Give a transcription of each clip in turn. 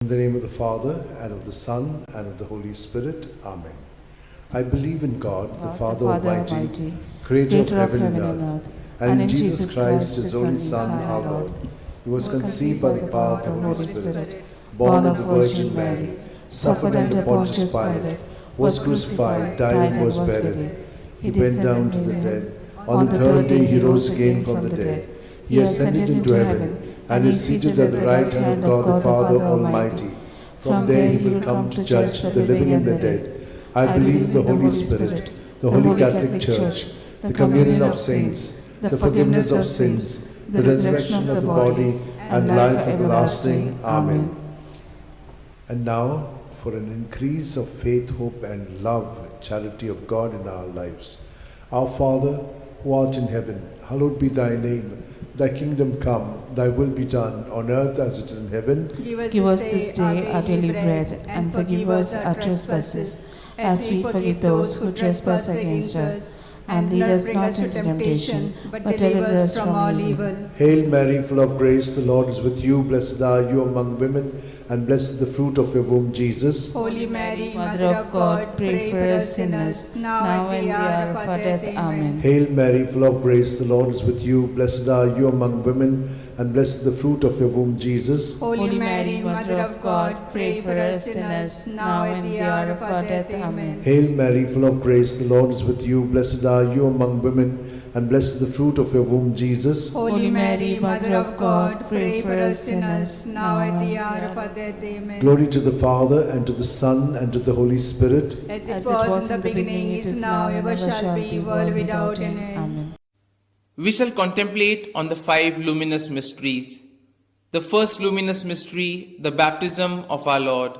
the name of the Father, and of the Son, and of the Holy Spirit. Amen. I believe in God, the Father Almighty, creator of heaven and earth, and in Jesus Christ, his only Son, our Lord, who was conceived by the power of the Holy Spirit, born of the Virgin Mary, suffered under Pontius Pilate, was crucified, died, and was buried. He went down to the dead. On the third day he rose again from the dead. He ascended into heaven, and is seated at the right hand of God the Father Almighty. From there he will come to judge the living and the dead. I believe in the Holy Spirit, the Holy Catholic Church, the communion of saints, the forgiveness of sins, the resurrection of the body, and life everlasting. Amen. And now, for an increase of faith, hope, and love, charity of God in our lives. Our Father, who art in heaven, hallowed be thy name. Thy kingdom come, thy will be done, on earth as it is in heaven. Give us this day our daily bread, and forgive us our trespasses, as we forgive those who trespass against us. And lead us not into temptation, but deliver us from all evil. Hail Mary, full of grace, the Lord is with you. Blessed are you among women, and blessed is the fruit of your womb, Jesus. Holy Mary, Mother of God, pray for us sinners, now and the hour of our death. Amen. Hail Mary, full of grace, the Lord is with you. Blessed are you among women, and blessed is the fruit of your womb, Jesus. Holy Mary, Mother of God, pray for us sinners, now and the hour of our death. Amen. Hail Mary, full of grace, the Lord is with you. Blessed are you among women, and blessed is the fruit of your womb, Jesus. Holy Mary, Mother of God, pray for us sinners, now and the hour of our death. Amen. Glory to the Father, and to the Son, and to the Holy Spirit. As it was in the beginning, it is now, ever shall be, world without end. Amen. We shall contemplate on the 5 luminous mysteries. The first luminous mystery, the baptism of our Lord.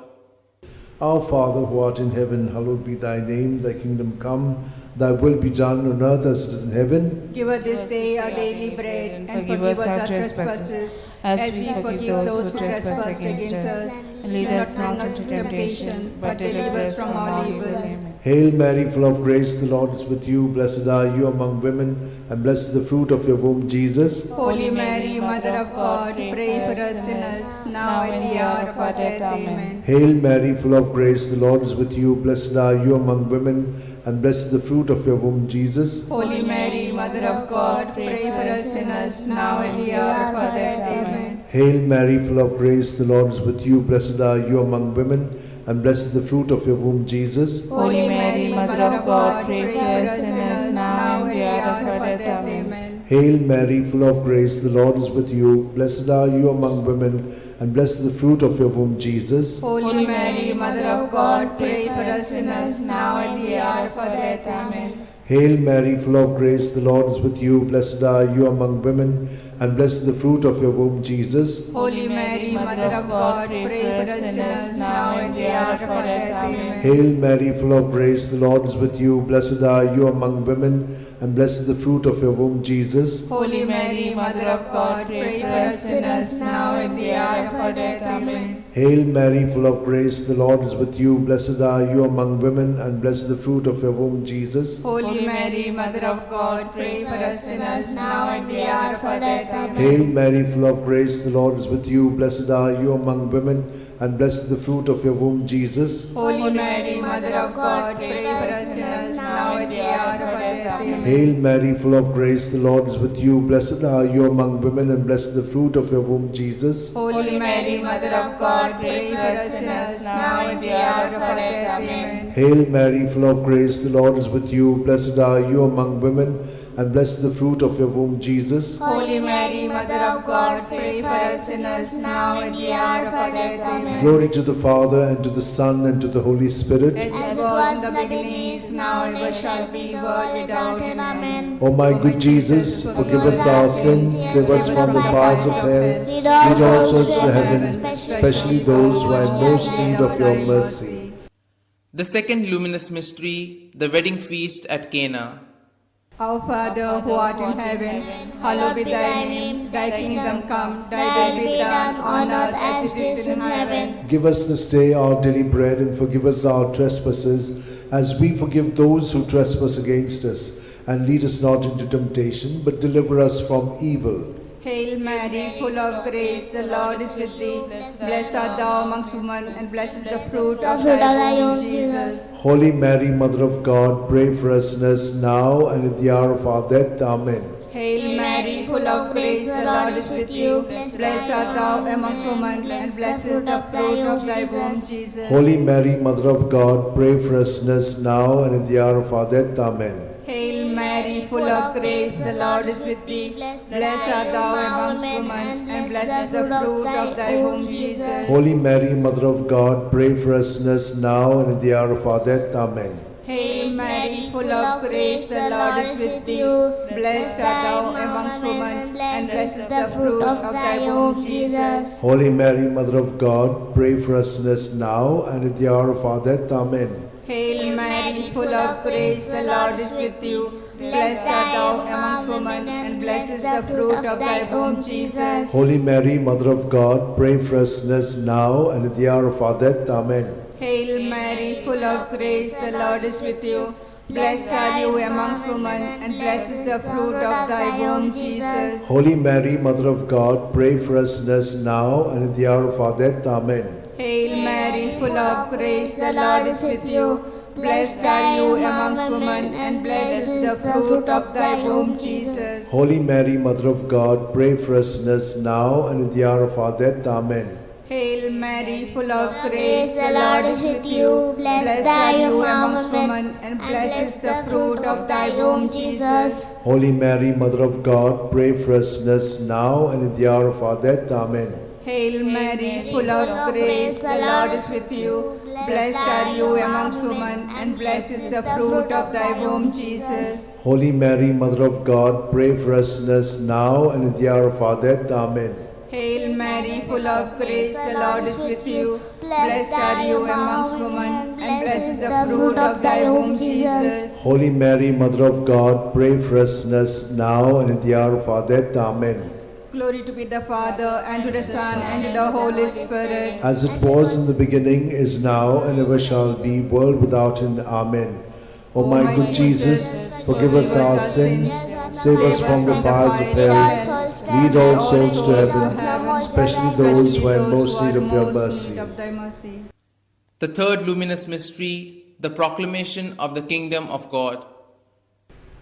Our Father, who art in heaven, hallowed be thy name. Thy kingdom come, thy will be done on earth as it is in heaven. Give us this day our daily bread, and forgive us our trespasses, as we forgive those who trespass against us. And lead us not into temptation, but deliver us from all evil. Amen. Hail Mary, full of grace, the Lord is with you. Blessed are you among women, and blessed is the fruit of your womb, Jesus. Holy Mary, Mother of God, pray for us sinners, now and the hour of our death. Amen. Hail Mary, full of grace, the Lord is with you. Blessed are you among women, and blessed is the fruit of your womb, Jesus. Holy Mary, Mother of God, pray for us sinners, now and the hour of our death. Amen. Hail Mary, full of grace, the Lord is with you. Blessed are you among women, and blessed is the fruit of your womb, Jesus. Holy Mary, Mother of God, pray for us sinners, now and the hour of our death. Amen. Hail Mary, full of grace, the Lord is with you. Blessed are you among women, and blessed is the fruit of your womb, Jesus. Holy Mary, Mother of God, pray for us sinners, now and the hour of our death. Amen. Hail Mary, full of grace, the Lord is with you. Blessed are you among women, and blessed is the fruit of your womb, Jesus. Holy Mary, Mother of God, pray for us sinners, now and the hour of our death. Amen. Hail Mary, full of grace, the Lord is with you. Blessed are you among women, and blessed is the fruit of your womb, Jesus. Holy Mary, Mother of God, pray for us sinners, now and the hour of our death. Amen. Hail Mary, full of grace, the Lord is with you. Blessed are you among women, and blessed is the fruit of your womb, Jesus. Holy Mary, Mother of God, pray for us sinners, now and the hour of our death. Amen. Hail Mary, full of grace, the Lord is with you. Blessed are you among women, and blessed is the fruit of your womb, Jesus. Holy Mary, Mother of God, pray for us sinners, now and the hour of our death. Amen. Hail Mary, full of grace, the Lord is with you. Blessed are you among women, and blessed is the fruit of your womb, Jesus. Holy Mary, Mother of God, pray for us sinners, now and the hour of our death. Amen. Hail Mary, full of grace, the Lord is with you. Blessed are you among women, and blessed is the fruit of your womb, Jesus. Holy Mary, Mother of God, pray for us sinners, now and the hour of our death. Amen. Glory to the Father, and to the Son, and to the Holy Spirit. As was in the beginning, is now, and ever shall be, world without end. Amen. O my good Jesus, forgive us our sins, save us from the fires of hell, lead all souls to heaven, especially those who are in most need of your mercy. The second luminous mystery, the wedding feast at Cana. Our Father, who art in heaven, hallowed be thy name. Thy kingdom come, thy will be done on earth as it is in heaven. Give us this day our daily bread, and forgive us our trespasses, as we forgive those who trespass against us. And lead us not into temptation, but deliver us from evil. Hail Mary, full of grace, the Lord is with thee. Blessed art thou amongst women, and blessed is the fruit of thy womb, Jesus. Holy Mary, Mother of God, pray for us sinners now and at the hour of our death. Amen. Hail Mary, full of grace, the Lord is with you. Blessed art thou amongst women, and blessed is the fruit of thy womb, Jesus. Holy Mary, Mother of God, pray for us sinners now and at the hour of our death. Amen. Hail Mary, full of grace, the Lord is with thee. Blessed art thou amongst women, and blessed is the fruit of thy womb, Jesus. Holy Mary, Mother of God, pray for us sinners now and at the hour of our death. Amen. Hail Mary, full of grace, the Lord is with thee. Blessed art thou amongst women, and blessed is the fruit of thy womb, Jesus. Holy Mary, Mother of God, pray for us sinners now and at the hour of our death. Amen. Hail Mary, full of grace, the Lord is with you. Blessed art thou amongst women, and blessed is the fruit of thy womb, Jesus. Holy Mary, Mother of God, pray for us sinners now and at the hour of our death. Amen. Hail Mary, full of grace, the Lord is with you. Blessed are you amongst women, and blessed is the fruit of thy womb, Jesus. Holy Mary, Mother of God, pray for us sinners now and at the hour of our death. Amen. Hail Mary, full of grace, the Lord is with you. Blessed are you amongst women, and blessed is the fruit of thy womb, Jesus. Holy Mary, Mother of God, pray for us sinners now and at the hour of our death. Amen. Hail Mary, full of grace, the Lord is with you. Blessed are you amongst women, and blessed is the fruit of thy womb, Jesus. Holy Mary, Mother of God, pray for us sinners now and at the hour of our death. Amen. Hail Mary, full of grace, the Lord is with you. Blessed are you amongst women, and blessed is the fruit of thy womb, Jesus. Holy Mary, Mother of God, pray for us sinners now and at the hour of our death. Amen. Hail Mary, full of grace, the Lord is with you. Blessed are you amongst women, and blessed is the fruit of thy womb, Jesus. Holy Mary, Mother of God, pray for us sinners now and at the hour of our death. Amen. Glory to be the Father, and to the Son, and to the Holy Spirit. As it was in the beginning, is now, and ever shall be, world without end. Amen. O my good Jesus, forgive us our sins, save us from the fires of hell, lead all souls to heaven, especially those who are in most need of your mercy. The third luminous mystery, the proclamation of the kingdom of God.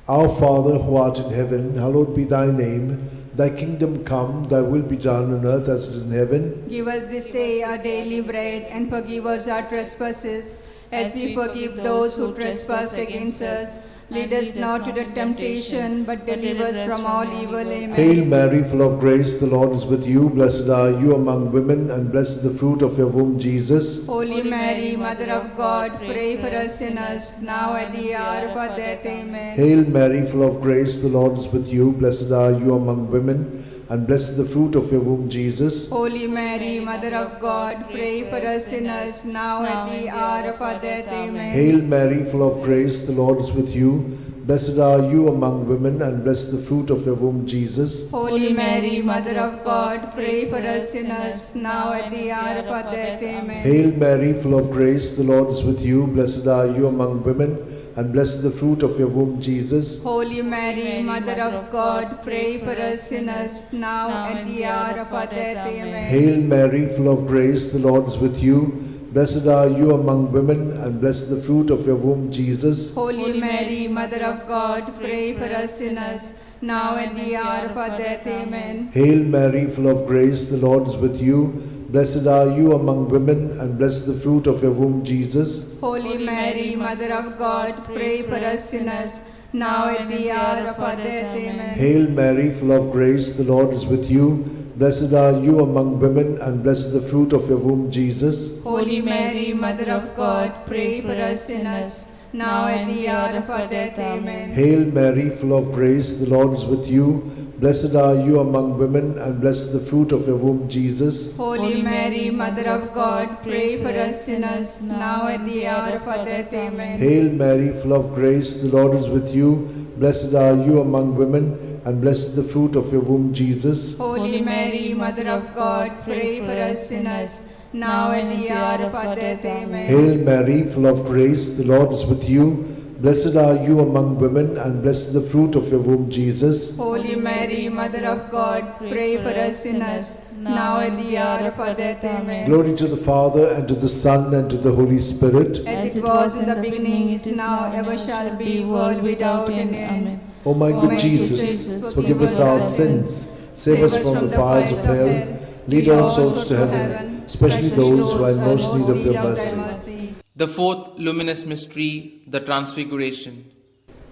Our Father, who art in heaven, hallowed be thy name. Thy kingdom come, thy will be done on earth as it is in heaven. Give us this day our daily bread, and forgive us our trespasses, as we forgive those who trespass against us. Lead us not to the temptation, but deliver us from all evil. Amen. Hail Mary, full of grace, the Lord is with you. Blessed are you among women, and blessed is the fruit of your womb, Jesus. Holy Mary, Mother of God, pray for us sinners, now and at the hour of our death. Amen. Hail Mary, full of grace, the Lord is with you. Blessed are you among women, and blessed is the fruit of your womb, Jesus. Holy Mary, Mother of God, pray for us sinners, now and at the hour of our death. Amen. Hail Mary, full of grace, the Lord is with you. Blessed are you among women, and blessed the fruit of your womb, Jesus. Holy Mary, Mother of God, pray for us sinners, now at the hour of our death. Amen. Hail Mary, full of grace, the Lord is with you. Blessed are you among women, and blessed the fruit of your womb, Jesus. Holy Mary, Mother of God, pray for us sinners, now and at the hour of our death. Amen. Hail Mary, full of grace, the Lord is with you. Blessed are you among women, and blessed the fruit of your womb, Jesus. Holy Mary, Mother of God, pray for us sinners, now and at the hour of our death. Amen. Hail Mary, full of grace, the Lord is with you. Blessed are you among women, and blessed the fruit of your womb, Jesus. Holy Mary, Mother of God, pray for us sinners, now and at the hour of our death. Amen. Hail Mary, full of grace, the Lord is with you. Blessed are you among women, and blessed the fruit of your womb, Jesus. Holy Mary, Mother of God, pray for us sinners, now and at the hour of our death. Amen. Hail Mary, full of grace, the Lord is with you. Blessed are you among women, and blessed the fruit of your womb, Jesus. Holy Mary, Mother of God, pray for us sinners, now and at the hour of our death. Amen. Hail Mary, full of grace, the Lord is with you. Blessed are you among women, and blessed the fruit of your womb, Jesus. Holy Mary, Mother of God, pray for us sinners, now and at the hour of our death. Amen. Hail Mary, full of grace, the Lord is with you. Blessed are you among women, and blessed is the fruit of your womb, Jesus. Holy Mary, Mother of God, pray for us sinners, now and at the hour of our death. Amen. Glory to the Father, and to the Son, and to the Holy Spirit. As it was in the beginning, it is now, ever shall be, world without end. Amen. O my good Jesus, forgive us our sins, save us from the fires of hell, lead all souls to heaven, especially those who are in most need of your mercy. The fourth luminous mystery, the Transfiguration.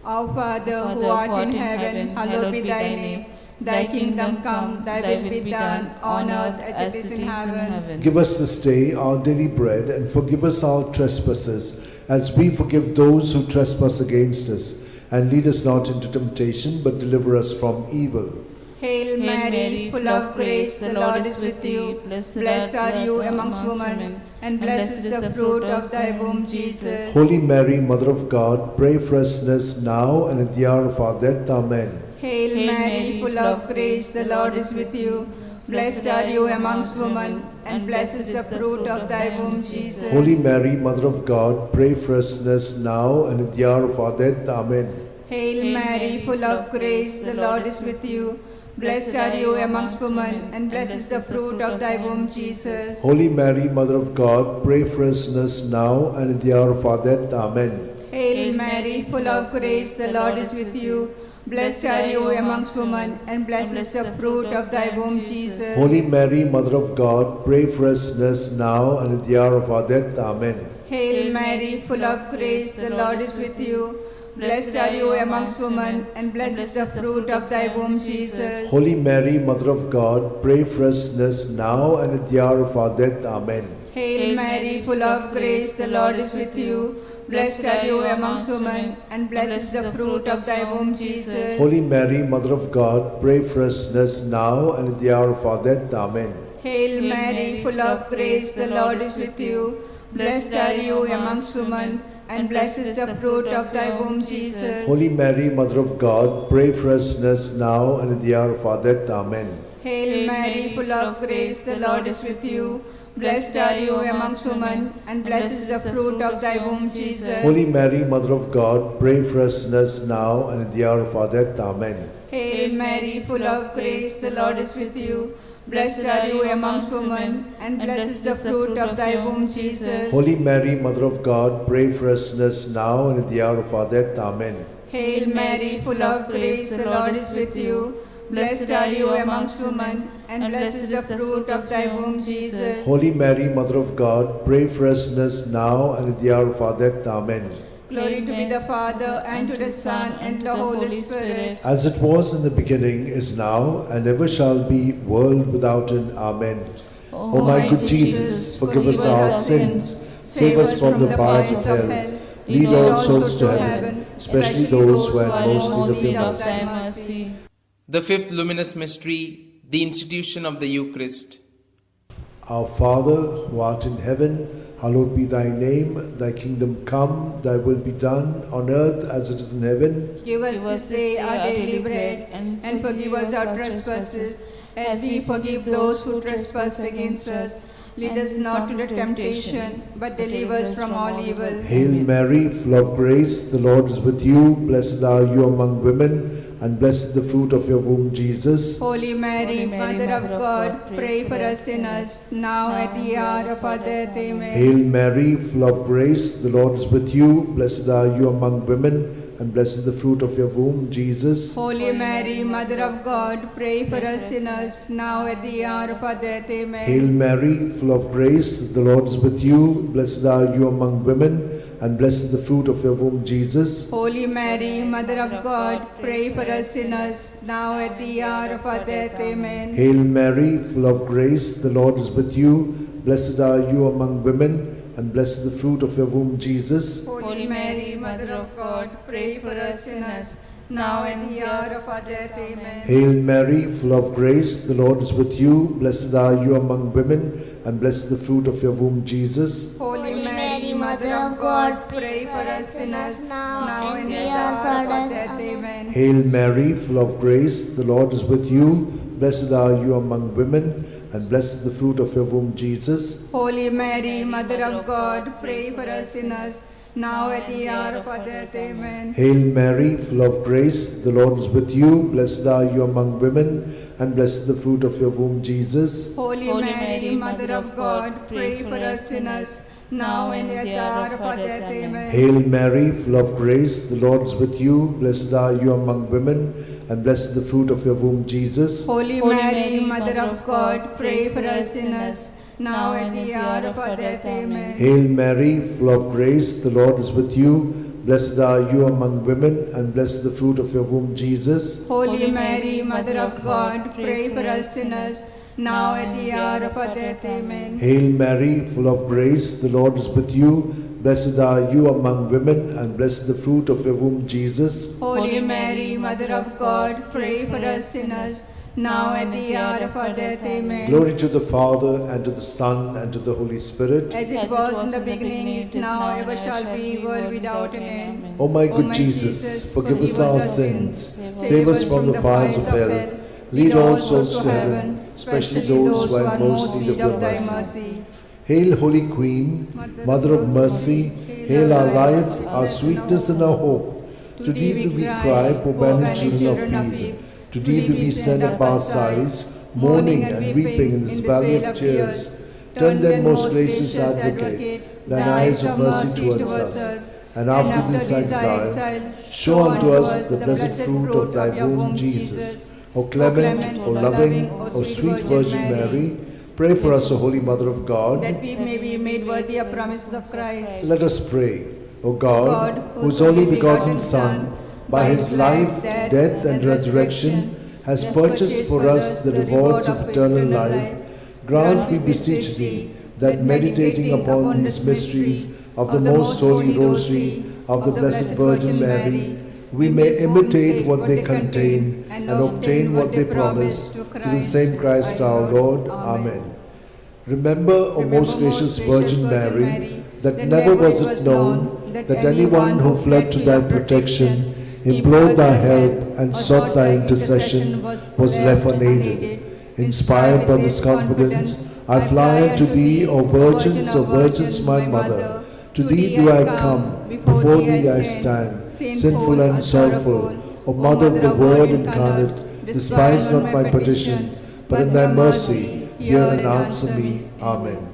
Our Father, who art in heaven, hallowed be thy name. Thy kingdom come, thy will be done, on earth as it is in heaven. Give us this day our daily bread, and forgive us our trespasses, as we forgive those who trespass against us. And lead us not into temptation, but deliver us from evil. Hail Mary, full of grace, the Lord is with you. Blessed are you amongst women, and blessed is the fruit of thy womb, Jesus. Holy Mary, Mother of God, pray for us sinners now and at the hour of our death. Amen. Hail Mary, full of grace, the Lord is with you. Blessed are you amongst women, and blessed is the fruit of thy womb, Jesus. Holy Mary, Mother of God, pray for us sinners now and at the hour of our death. Amen. Hail Mary, full of grace, the Lord is with you. Blessed are you amongst women, and blessed is the fruit of thy womb, Jesus. Holy Mary, Mother of God, pray for us sinners now and at the hour of our death. Amen. Hail Mary, full of grace, the Lord is with you. Blessed are you amongst women, and blessed is the fruit of thy womb, Jesus. Holy Mary, Mother of God, pray for us sinners now and at the hour of our death. Amen. Hail Mary, full of grace, the Lord is with you. Blessed are you amongst women, and blessed is the fruit of thy womb, Jesus. Holy Mary, Mother of God, pray for us sinners now and at the hour of our death. Amen. Hail Mary, full of grace, the Lord is with you. Blessed are you amongst women, and blessed is the fruit of thy womb, Jesus. Holy Mary, Mother of God, pray for us sinners now and at the hour of our death. Amen. Hail Mary, full of grace, the Lord is with you. Blessed are you amongst women, and blessed is the fruit of thy womb, Jesus. Holy Mary, Mother of God, pray for us sinners now and at the hour of our death. Amen. Hail Mary, full of grace, the Lord is with you. Blessed are you amongst women, and blessed is the fruit of thy womb, Jesus. Holy Mary, Mother of God, pray for us sinners now and at the hour of our death. Amen. Hail Mary, full of grace, the Lord is with you. Blessed are you amongst women, and blessed is the fruit of thy womb, Jesus. Holy Mary, Mother of God, pray for us sinners now and at the hour of our death. Amen. Hail Mary, full of grace, the Lord is with you. Blessed are you amongst women, and blessed is the fruit of thy womb, Jesus. Holy Mary, Mother of God, pray for us sinners now and at the hour of our death. Amen. Glory to be the Father, and to the Son, and to the Holy Spirit. As it was in the beginning, is now, and ever shall be, world without end. Amen. O my good Jesus, forgive us our sins, save us from the fires of hell, lead all souls to heaven, especially those who are in most need of thy mercy. The fifth luminous mystery, the institution of the Eucharist. Our Father, who art in heaven, hallowed be thy name. Thy kingdom come, thy will be done, on earth as it is in heaven. Give us this day our daily bread, and forgive us our trespasses, as we forgive those who trespass against us. Lead us not into temptation, but deliver us from all evil. Hail Mary, full of grace, the Lord is with you. Blessed are you among women, and blessed is the fruit of your womb, Jesus. Holy Mary, Mother of God, pray for us sinners, now at the hour of our death. Amen. Hail Mary, full of grace, the Lord is with you. Blessed are you among women, and blessed is the fruit of your womb, Jesus. Holy Mary, Mother of God, pray for us sinners, now at the hour of our death. Amen. Hail Mary, full of grace, the Lord is with you. Blessed are you among women, and blessed is the fruit of your womb, Jesus. Holy Mary, Mother of God, pray for us sinners, now at the hour of our death. Amen. Hail Mary, full of grace, the Lord is with you. Blessed are you among women, and blessed is the fruit of your womb, Jesus. Holy Mary, Mother of God, pray for us sinners, now and the hour of our death. Amen. Hail Mary, full of grace, the Lord is with you. Blessed are you among women, and blessed is the fruit of your womb, Jesus. Holy Mary, Mother of God, pray for us sinners, now and at the hour of our death. Amen. Hail Mary, full of grace, the Lord is with you. Blessed are you among women, and blessed is the fruit of your womb, Jesus. Holy Mary, Mother of God, pray for us sinners, now at the hour of our death. Amen. Hail Mary, full of grace, the Lord is with you. Blessed are you among women, and blessed is the fruit of your womb, Jesus. Holy Mary, Mother of God, pray for us sinners, now and at the hour of our death. Amen. Hail Mary, full of grace, the Lord is with you. Blessed are you among women, and blessed is the fruit of your womb, Jesus. Holy Mary, Mother of God, pray for us sinners, now and at the hour of our death. Amen. Hail Mary, full of grace, the Lord is with you. Blessed are you among women, and blessed is the fruit of your womb, Jesus. Holy Mary, Mother of God, pray for us sinners, now at the hour of our death. Amen. Hail Mary, full of grace, the Lord is with you. Blessed are you among women, and blessed is the fruit of your womb, Jesus. Holy Mary, Mother of God, pray for us sinners, now at the hour of our death. Amen. Glory to the Father, and to the Son, and to the Holy Spirit. As it was in the beginning, is now, ever shall be, world without an end. O my good Jesus, forgive us our sins, save us from the fires of hell, lead all souls to heaven, especially those who are most in need of thy mercy. Hail, Holy Queen, Mother of mercy, hail our life, our sweetness, and our hope. To thee do we cry, poor banished children of Eve. To thee do we send up our sighs, mourning and weeping in this valley of tears. Turn then, most gracious Advocate, thine eyes of mercy towards us, and after this exile, show unto us the blessed fruit of thy womb, Jesus. O clement, O loving, O sweet Virgin Mary, pray for us, O Holy Mother of God, that we may be made worthy of promises of Christ. Let us pray. O God, whose only begotten Son, by his life, death, and resurrection, has purchased for us the rewards of eternal life, grant, we beseech thee, that meditating upon these mysteries of the most holy Rosary of the Blessed Virgin Mary, we may imitate what they contain and obtain what they promise, through the same Christ our Lord. Amen. Remember, O most gracious Virgin Mary, that never was it known that anyone who fled to thy protection, implored thy help, and sought thy intercession was left unaided. Inspired by this confidence, I fly unto thee, O Virgins, my Mother. To thee do I come, before thee I stand, sinful and sorrowful. O Mother of the Word incarnate, despise not my petitions, but in thy mercy hear and answer me. Amen.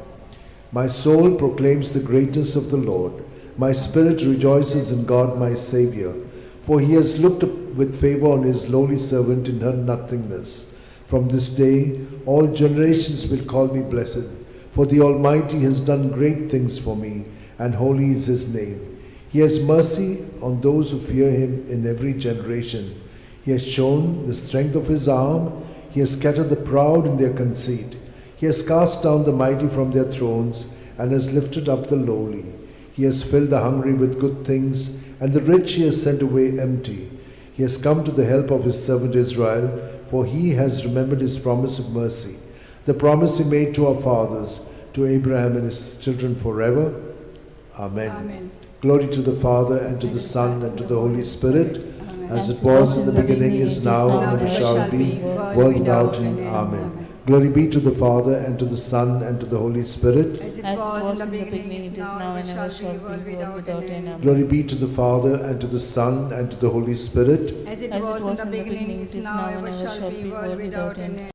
My soul proclaims the greatness of the Lord. My spirit rejoices in God my Xavier, for he has looked with favor on his lowly servant in her nothingness. From this day all generations will call me blessed, for the Almighty has done great things for me, and holy is his name. He has mercy on those who fear him in every generation. He has shown the strength of his arm. He has scattered the proud in their conceit. He has cast down the mighty from their thrones, and has lifted up the lowly. He has filled the hungry with good things, and the rich he has sent away empty. He has come to the help of his servant Israel, for he has remembered his promise of mercy, the promise he made to our fathers, to Abraham and his children forever. Amen. Amen. Glory to the Father, and to the Son, and to the Holy Spirit, as it was in the beginning, is now, and ever shall be, world without end. Amen. Glory be to the Father, and to the Son, and to the Holy Spirit. As it was in the beginning, it is now, and ever shall be, world without end. Glory be to the Father, and to the Son, and to the Holy Spirit. As it was in the beginning, it is now, and ever shall be, world without end.